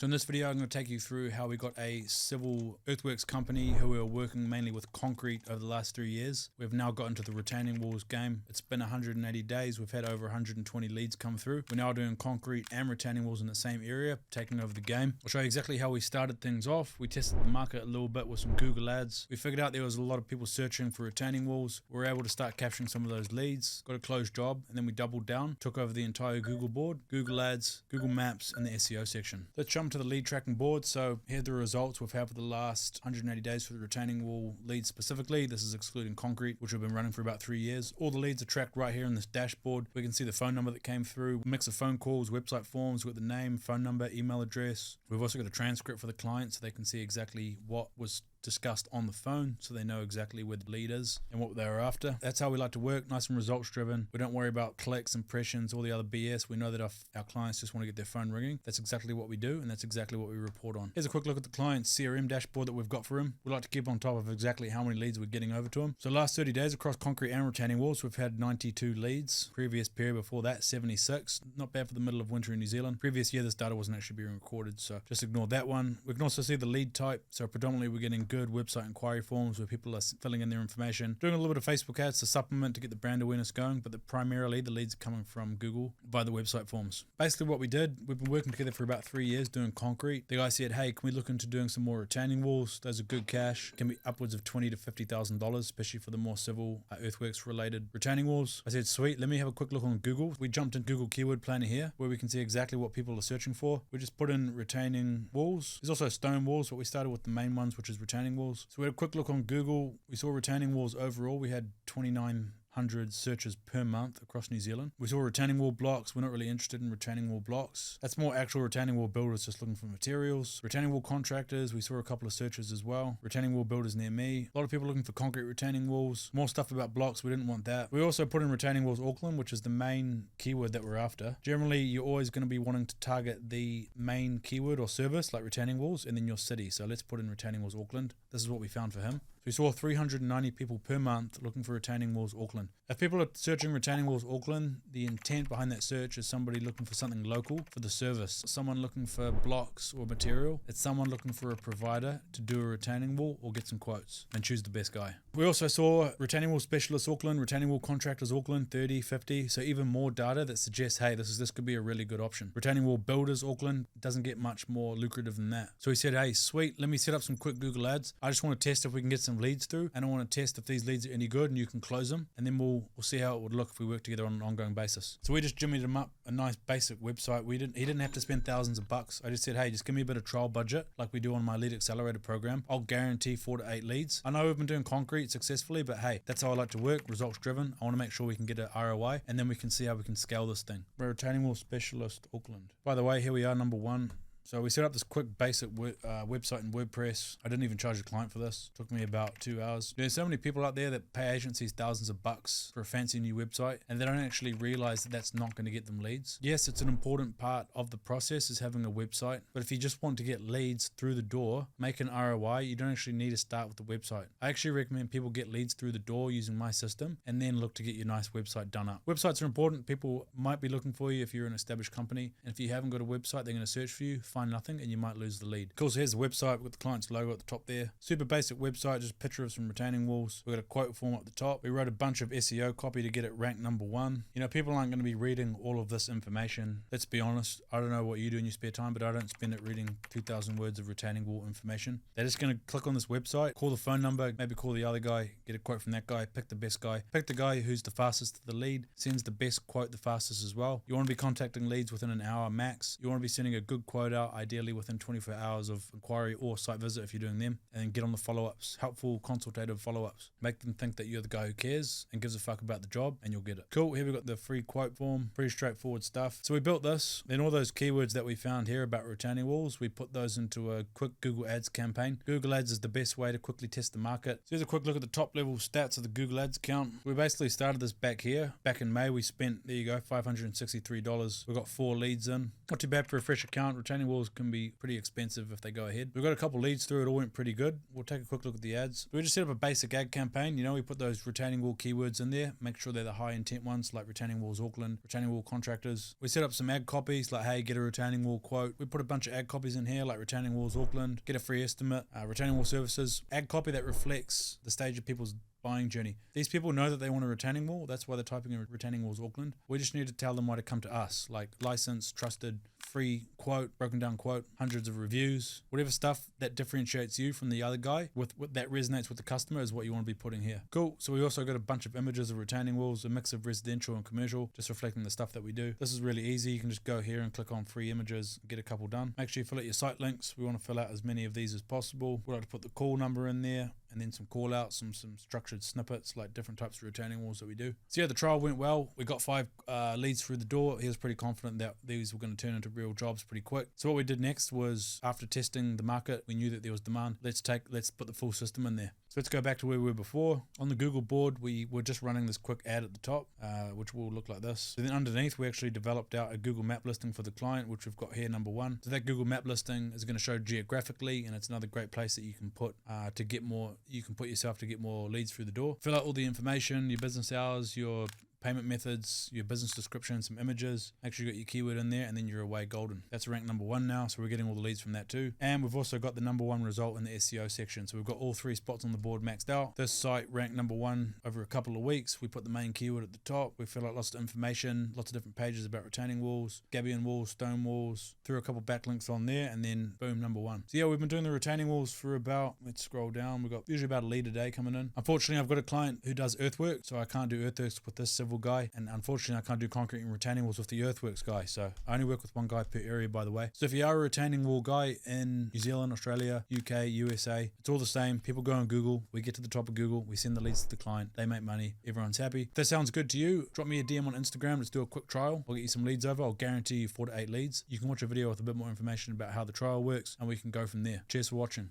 So in this video, I'm going to take you through how we got a civil earthworks company who are working mainly with concrete over the last 3 years. We've now got into the retaining walls game. It's been 180 days. We've had over 120 leads come through. We're now doing concrete and retaining walls in the same area, taking over the game. I'll show you exactly how we started things off. We tested the market a little bit with some Google ads. We figured out there was a lot of people searching for retaining walls. We were able to start capturing some of those leads, got a closed job, and then we doubled down, took over the entire Google board, Google ads, Google Maps, and the SEO section. Let's jump to the lead tracking board. So here are the results we've had for the last 180 days for the retaining wall leads specifically. This is excluding concrete, which we've been running for about 3 years. All the leads are tracked right here in this dashboard. We can see the phone number that came through, mix of phone calls, website forms, we've got the name, phone number, email address. We've also got a transcript for the client so they can see exactly what was discussed on the phone, so they know exactly where the lead is and what they were after. That's how we like to work, nice and results driven. We don't worry about clicks, impressions, all the other BS. We know that our clients just want to get their phone ringing. That's exactly what we do, and that's exactly what we report on. Here's a quick look at the client's CRM dashboard that we've got for him. We like to keep on top of exactly how many leads we're getting over to him. So last 30 days across concrete and retaining walls, we've had 92 leads. Previous period before that, 76. Not bad for the middle of winter in New Zealand. Previous year, this data wasn't actually being recorded, so just ignore that one. We can also see the lead type. So predominantly we're getting good website inquiry forms where people are filling in their information, doing a little bit of Facebook ads to supplement to get the brand awareness going, but primarily the leads are coming from Google via the website forms. Basically what we did, we've been working together for about 3 years doing concrete. The guy said, hey, can we look into doing some more retaining walls? Those are good cash, can be upwards of $20,000 to $50,000, especially for the more civil earthworks related retaining walls. I said, sweet, let me have a quick look on Google. We jumped in Google Keyword Planner here where we can see exactly what people are searching for. We just put in retaining walls. There's also stone walls, but we started with the main ones, which is retaining walls. So we had a quick look on Google. We saw retaining walls overall. We had 2,900 searches per month across New Zealand. We saw retaining wall blocks. We're not really interested in retaining wall blocks. That's more actual retaining wall builders just looking for materials. Retaining wall contractors, we saw a couple of searches as well. Retaining wall builders near me. A lot of people looking for concrete retaining walls. More stuff about blocks. We didn't want that. We also put in retaining walls Auckland, which is the main keyword that we're after. Generally, you're always going to be wanting to target the main keyword or service like retaining walls and then your city. So let's put in retaining walls Auckland. This is what we found for him. So we saw 390 people per month looking for retaining walls Auckland. If people are searching retaining walls Auckland, the intent behind that search is somebody looking for something local for the service. Someone looking for blocks or material. It's someone looking for a provider to do a retaining wall or get some quotes and choose the best guy. We also saw retaining wall specialists Auckland, retaining wall contractors Auckland, 30, 50. So even more data that suggests, hey, this could be a really good option. Retaining wall builders Auckland doesn't get much more lucrative than that. So he said, hey, sweet, let me set up some quick Google ads. I just want to test if we can get some leads through, and I want to test if these leads are any good and you can close them, and then we'll see how it would look if we work together on an ongoing basis. So we just jimmied him up a nice basic website. He didn't have to spend thousands of bucks. I just said, hey, just give me a bit of trial budget like we do on my lead accelerator program. I'll guarantee 4 to 8 leads. I know we've been doing concrete successfully, but hey, that's how I like to work, results driven. I want to make sure we can get an ROI, and then we can see how we can scale this thing. We're retaining wall specialist Auckland. By the way, here we are, number 1. So we set up this quick basic website in WordPress. I didn't even charge the client for this. It took me about 2 hours. There's so many people out there that pay agencies thousands of bucks for a fancy new website, and they don't actually realize that that's not going to get them leads. Yes, it's an important part of the process is having a website, but if you just want to get leads through the door, make an ROI, you don't actually need to start with the website. I actually recommend people get leads through the door using my system and then look to get your nice website done up. Websites are important. People might be looking for you if you're an established company, and if you haven't got a website, they're going to search for you, find nothing, and you might lose the lead. Cool, so here's the website. We've got the client's logo at the top there. Super basic website, just a picture of some retaining walls. We've got a quote form at the top. We wrote a bunch of SEO copy to get it ranked number 1. You know, people aren't going to be reading all of this information. Let's be honest. I don't know what you do in your spare time, but I don't spend it reading 2,000 words of retaining wall information. They're just going to click on this website, call the phone number, maybe call the other guy, get a quote from that guy, pick the best guy, pick the guy who's the fastest to the lead, sends the best quote the fastest as well. You want to be contacting leads within an hour max. You want to be sending a good quote out, ideally within 24 hours of inquiry or site visit if you're doing them, and then get on the follow-ups, helpful consultative follow-ups. Make them think that you're the guy who cares and gives a fuck about the job, and you'll get it. Cool, here we've got the free quote form, pretty straightforward stuff. So we built this, then all those keywords that we found here about retaining walls, we put those into a quick Google Ads campaign. Google Ads is the best way to quickly test the market. So here's a quick look at the top level stats of the Google Ads account. We basically started this back here. Back in May, we spent, there you go, $563. We got 4 leads in. Not too bad for a fresh account. Retaining walls can be pretty expensive if they go ahead. We've got a couple leads through, it all went pretty good. We'll take a quick look at the ads. We just set up a basic ad campaign. You know, we put those retaining wall keywords in there, make sure they're the high intent ones like retaining walls Auckland, retaining wall contractors. We set up some ad copies like, hey, get a retaining wall quote. We put a bunch of ad copies in here like retaining walls Auckland, get a free estimate, retaining wall services, ad copy that reflects the stage of people's buying journey. These people know that they want a retaining wall. That's why they're typing in retaining walls Auckland. We just need to tell them why to come to us, like licensed, trusted, free quote, broken down quote, hundreds of reviews, whatever stuff that differentiates you from the other guy with that resonates with the customer is what you want to be putting here. Cool. So we also got a bunch of images of retaining walls, a mix of residential and commercial, just reflecting the stuff that we do. This is really easy. You can just go here and click on free images, get a couple done. Make sure you fill out your site links. We want to fill out as many of these as possible. We like to put the call number in there, and then some call outs, some structured snippets, like different types of retaining walls that we do. So yeah, the trial went well. We got 5 leads through the door. He was pretty confident that these were going to turn into real jobs pretty quick. So what we did next was, after testing the market, we knew that there was demand. Let's put the full system in there. So let's go back to where we were before. On the Google board, we were just running this quick ad at the top, which will look like this. So then underneath, we actually developed out a Google map listing for the client, which we've got here, number 1. So that Google map listing is going to show geographically, and it's another great place that you can put to get more. You can put yourself to get more leads through the door. Fill out all the information, your business hours, your payment methods, your business description, some images. Make sure you got your keyword in there, and then you're away golden. That's ranked number 1 now, so we're getting all the leads from that too. And we've also got the number 1 result in the SEO section. So we've got all 3 spots on the board maxed out. This site ranked number 1 over a couple of weeks. We put the main keyword at the top. We fill out lots of information, lots of different pages about retaining walls, gabion walls, stone walls, threw a couple backlinks on there, and then boom, number 1. So yeah, we've been doing the retaining walls for about, let's scroll down. We've got usually about a lead a day coming in. Unfortunately, I've got a client who does earthworks, so I can't do earthworks with this civil guy. And unfortunately, I can't do concrete and retaining walls with the earthworks guy. So I only work with 1 guy per area, by the way. So if you are a retaining wall guy in New Zealand, Australia, UK, USA, it's all the same. People go on Google. We get to the top of Google. We send the leads to the client. They make money. Everyone's happy. If that sounds good to you, drop me a DM on Instagram. Let's do a quick trial. I'll get you some leads over. I'll guarantee you 4 to 8 leads. You can watch a video with a bit more information about how the trial works, and we can go from there. Cheers for watching.